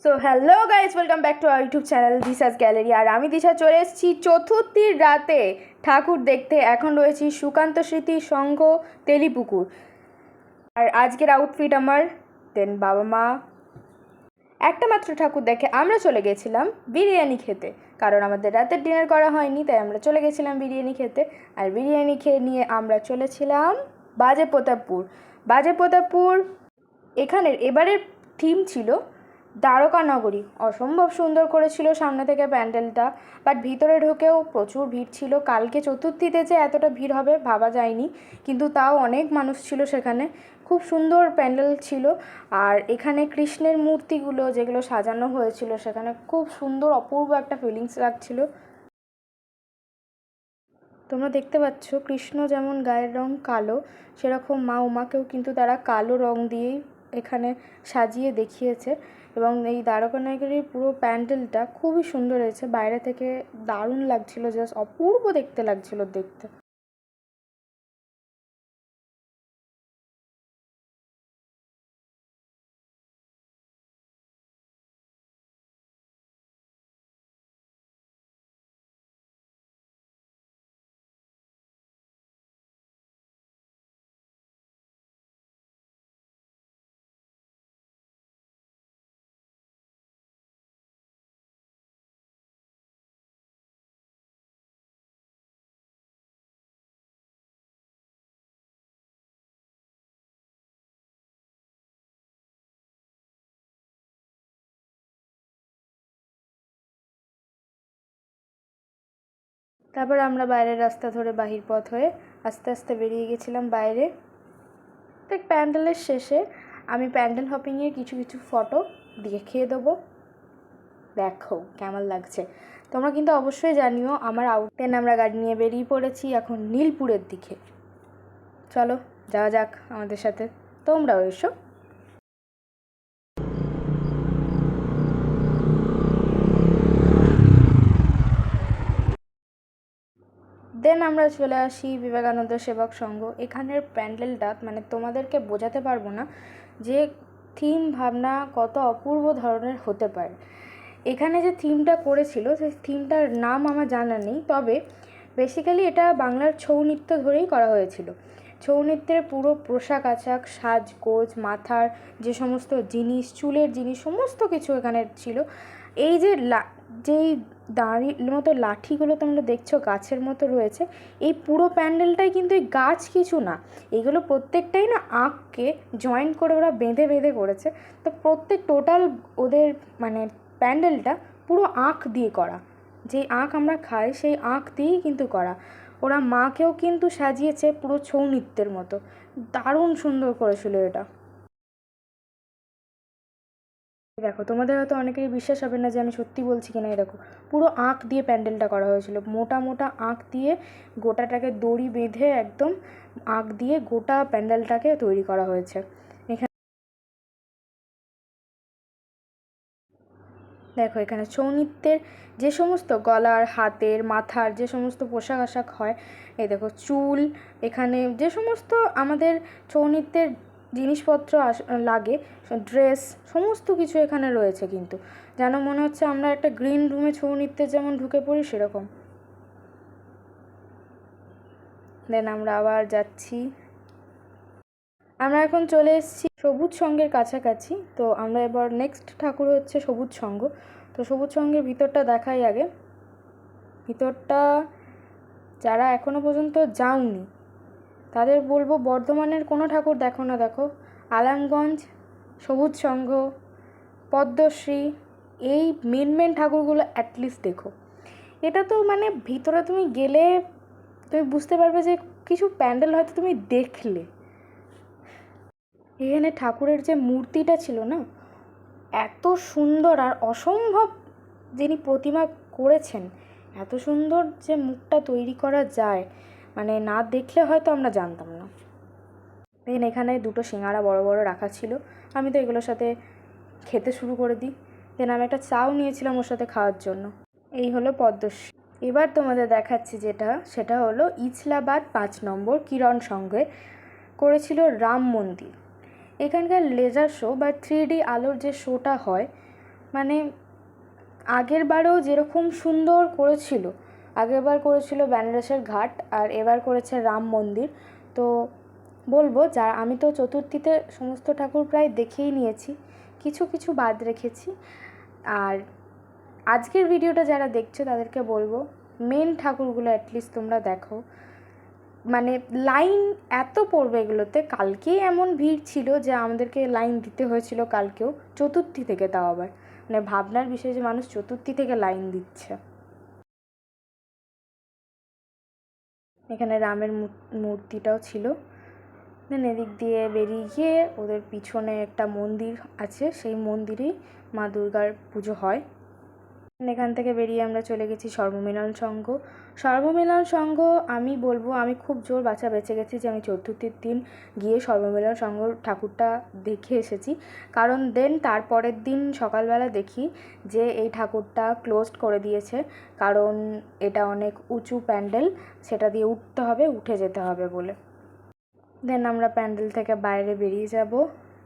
So hello guys, welcome back to our YouTube channel Disha's gallery. আর আমি দিশা চলে এসেছি চতুর্থীর রাতে ঠাকুর দেখতে। এখন রয়েছি সুকান্ত স্মৃতি সংঘ তেলিপুকুর। আর আজকের আউটফিট আমার, দেন বাবা মা। একটা মাত্র ঠাকুর দেখে আমরা চলে গেছিলাম বিরিয়ানি খেতে, কারণ আমাদের রাতের ডিনার করা হয়নি, তাই আমরা চলে গেছিলাম বিরিয়ানি খেতে। আর বিরিয়ানি খেয়ে নিয়ে আমরা চলেছিলাম বাজে প্রতাপপুর। বাজে প্রতাপপুর এখানের এবারের থিম ছিল দ্বারকা নগরী। অসম্ভব সুন্দর করেছিল সামনে থেকে প্যান্ডেলটা, বাট ভিতরে ঢুকেও প্রচুর ভিড় ছিল। কালকে চতুর্থীতে যে এতটা ভিড় হবে ভাবা যায়নি, কিন্তু তাও অনেক মানুষ ছিল সেখানে। খুব সুন্দর প্যান্ডেল ছিল। আর এখানে কৃষ্ণের মূর্তিগুলো যেগুলো সাজানো হয়েছিল সেখানে খুব সুন্দর অপূর্ব একটা ফিলিংস লাগছিল। তোমরা দেখতে পাচ্ছ কৃষ্ণ যেমন গায়ের রং কালো, সেরকম মা উমাকেও কিন্তু তারা কালো রং দিয়েই এখানে সাজিয়ে দেখিয়েছে। এবং এই দ্বারকা নগরীর পুরো প্যান্ডেলটা খুবই সুন্দর হয়েছে, বাইরে থেকে দারুণ লাগছিল, জাস্ট অপূর্ব দেখতে লাগছিল দেখতে। তারপর আমরা বাইরের রাস্তা ধরে বাহির পথ হয়ে আস্তে আস্তে বেরিয়ে গেছিলাম বাইরে। তো প্যান্ডেলের শেষে আমি প্যান্ডেল হপিংয়ের কিছু কিছু ফটো দেখিয়ে দেবো, দেখো কেমন লাগছে। তোমরা কিন্তু অবশ্যই জানিও আমার আউটটেন। আমরা গাড়ি নিয়ে বেরিয়ে পড়েছি এখন নীলপুরের দিকে। চলো যাওয়া যাক আমাদের সাথে, তোমরাও এসো। দেন আমরা চলে আসি বিবেকানন্দ সেবক সংঘ। এখানের প্যান্ডেলটা মানে তোমাদেরকে বোঝাতে পারবো না যে থিম ভাবনা কত অপূর্ব ধরনের হতে পারে। এখানে যে থিমটা করেছিল সেই থিমটার নাম আমার জানা নেই, তবে বেসিক্যালি এটা বাংলার ছৌ নৃত্য ধরেই করা হয়েছিল। ছৌ নৃত্যের পুরো পোশাক আশাক, সাজগোজ, মাথার যে সমস্ত জিনিস, চুলের জিনিস, সমস্ত কিছু এখানে ছিল। এই যে যেই দাঁড়ির মতো লাঠিগুলো তোমরা দেখছো গাছের মতো রয়েছে, এই পুরো প্যান্ডেলটাই কিন্তু এই গাছ কিছু না, এগুলো প্রত্যেকটাই না আঁককে জয়েন করে ওরা বেঁধে বেঁধে করেছে। তো প্রত্যেক টোটাল ওদের মানে প্যান্ডেলটা পুরো আঁক দিয়ে করা। যেই আঁক আমরা খাই সেই আঁক দিয়েই কিন্তু করা। ওরা মাকেও কিন্তু সাজিয়েছে পুরো ছৌ নৃত্যের মতো। দারুণ সুন্দর করেছিল এটা। দেখো তোমাদের হয়তো অনেকেরই বিশ্বাস হবে না যে আমি সত্যি বলছি কিনা। এই দেখো পুরো আঁক দিয়ে প্যান্ডেলটা করা হয়েছিল, মোটা মোটা আঁক দিয়ে গোটাটাকে দড়ি বেঁধে একদম আঁক দিয়ে গোটা প্যান্ডেলটাকে তৈরি করা হয়েছে। এখানে দেখো এখানে ছৌ নৃত্যের যে সমস্ত গলার, হাতের, মাথার যে সমস্ত পোশাক আশাক হয়, এই দেখো চুল, এখানে যে সমস্ত আমাদের ছৌ নৃত্যের জিনিসপত্র লাগে, ড্রেস, সমস্ত কিছু এখানে রয়েছে। কিন্তু যেন মনে হচ্ছে আমরা একটা গ্রিন রুমে ছৌ নৃত্যের যেমন ঢুকে পড়ি সেরকম। দেন আমরা আবার যাচ্ছি। আমরা এখন চলে এসেছি সবুজ সংঘের কাছাকাছি। তো আমরা এবার নেক্সট ঠাকুর হচ্ছে সবুজ সংঘ। তো সবুজ সংঘের ভিতরটা দেখাই আগে। ভিতরটা যারা এখনও পর্যন্ত যাওনি তাদের বলবো বর্ধমানের কোনো ঠাকুর দেখো না দেখো, আলামগঞ্জ, সবুজ সংঘ, পদ্মশ্রী, এই মেন মেন ঠাকুরগুলো অ্যাটলিস্ট দেখো। এটা তো মানে ভিতরে তুমি গেলে তুমি বুঝতে পারবে যে কিছু প্যান্ডেল হয়তো তুমি দেখলে। এখানে ঠাকুরের যে মূর্তিটা ছিল না, এত সুন্দর আর অসম্ভব, যিনি প্রতিমা করেছেন এত সুন্দর যে মুখটা তৈরি করা যায়, মানে না দেখলে হয়তো আমরা জানতাম না। দেন এখানে দুটো সিঙ্গাড়া বড় বড় রাখা ছিল, আমি তো এগুলোর সাথে খেতে শুরু করে দিই। দেন আমি একটা চাও নিয়েছিলাম ওর সাথে খাওয়ার জন্য। এই হলো পদ্মশ্রী। এবার তোমাদের দেখাচ্ছি যেটা, সেটা হলো ইছলাবাদ 5 নম্বর কিরণ সংঘে করেছিল রাম মন্দির। এখানকার লেজার শো বা 3D আলোর যে শোটা হয় মানে আগের বারেও যেরকম সুন্দর করেছিল, আগের বার করেছিল বেনারসের ঘাট, আর এবার করেছে রাম মন্দির। তো বলবো, যা আমি তো চতুর্থীতে সমস্ত ঠাকুর প্রায় দেখেই নিয়েছি, কিছু কিছু বাদ রেখেছি। আর আজকের ভিডিওটা যারা দেখছো তাদেরকে বলবো মেন ঠাকুরগুলো অ্যাটলিস্ট তোমরা দেখো। মানে লাইন এত পড়বে এগুলোতে, কালকেই এমন ভিড় ছিল যে আমাদেরকে লাইন দিতে হয়েছিল, কালকেও চতুর্থী থেকে, তাও আবার মানে ভাবনার বিষয় যে মানুষ চতুর্থী থেকে লাইন দিচ্ছে। এখানে রামের মূর্তিটাও ছিল। দেন এদিক দিয়ে বেরিয়ে গিয়ে ওদের পিছনে একটা মন্দির আছে, সেই মন্দিরেই মা দুর্গার পুজো হয়। এখান থেকে বেরিয়ে আমরা চলে গেছি সর্বমিলন সংঘ। সর্বমিলন সংঘ আমি বলবো আমি খুব জোর বাঁচা বেঁচে গেছি যে আমি চতুর্থীর দিন গিয়ে সর্বমিলন সংঘ ঠাকুরটা দেখে এসেছি। কারণ দেন তারপরের দিন সকালবেলা দেখি যে এই ঠাকুরটা ক্লোজড করে দিয়েছে, কারণ এটা অনেক উঁচু প্যান্ডেল, সেটা দিয়ে উঠতে হবে, উঠে যেতে হবে বলে। দেন আমরা প্যান্ডেল থেকে বাইরে বেরিয়ে যাব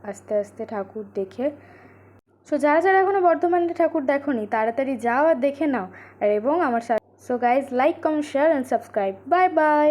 আস্তে আস্তে ঠাকুর দেখে। সো যারা যারা এখনও বর্ধমানের ঠাকুর দেখোনি তাড়াতাড়ি যাও আর দেখে নাও, আর এবং আমার সাথে। So guys, like, comment, share and subscribe. Bye bye.